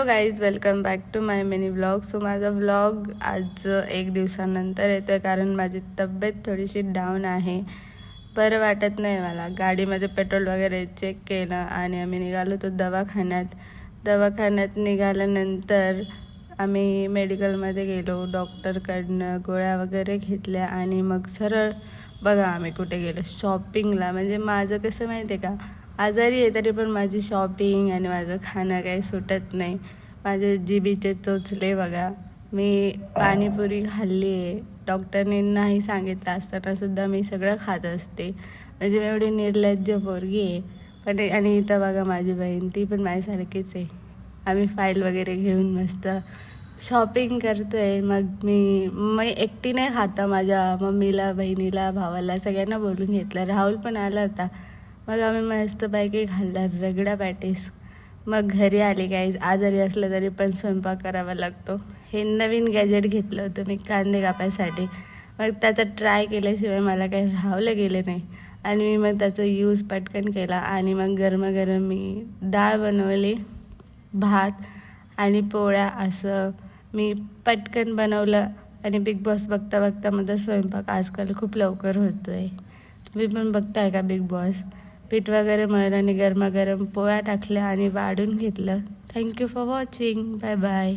Hello guys, welcome back to my mini vlog. So माझा vlog आज 1 दिवसानंतर येतो आहे कारण माझी तब्येत थोडीशी डाऊन आहे. बरं वाटत नाही मला. गाडीमध्ये पेट्रोल वगैरे चेक केलं आणि आम्ही निघालो तो दवाखान्यात निघाल्यानंतर आम्ही मेडिकलमध्ये गेलो. डॉक्टरकडनं गोळ्या वगैरे घेतल्या आणि मग सरळ बघा आम्ही कुठे गेलो, शॉपिंगला. म्हणजे माझं कसं माहिती आहे का, आजारी आहे तरी पण माझी शॉपिंग आणि माझं खाणं काही सुटत नाही. माझे जिभेचे चोचले बघा. मी पाणीपुरी खाल्ली आहे, डॉक्टरने नाही सांगितलं असताना सुद्धा मी सगळं खात असते. म्हणजे मी एवढी निर्लज्ज पोरगी आहे. पण आणि इथं बघा माझी बहीण, ती पण माझ्यासारखीच आहे. आम्ही फाईल वगैरे घेऊन मस्त शॉपिंग करतो आहे. मग मी एकटी नाही खाता, माझ्या मम्मीला, बहिणीला, भावाला सगळ्यांना बोलून घेतलं. राहुल पण आला होता. मग आम्ही मस्तपैकी खाल्ला रगडा पॅटीस. मग घरी आले. गाईज आजारी असलं तरी पण स्वयंपाक करावा लागतो. हे नवीन गॅजेट घेतलं होतं मी कांदे कापायसाठी. मग त्याचा ट्राय केल्याशिवाय मला काही राहवलं गेलं नाही आणि मी मग त्याचा यूज पटकन केला. आणि मग गरमागरम मी डाळ बनवली, भात आणि पोळ्या. असं मी पटकन बनवलं. आणि बिग बॉस बघता बघता माझा स्वयंपाक आजकाल खूप लवकर होतो आहे. तुम्ही पण बघताय का बिग बॉस? पीठ वगैरे मळलं आणि गरमागरम पोळ्या टाकल्या आणि वाढून घेतलं. Thank you for watching. Bye bye.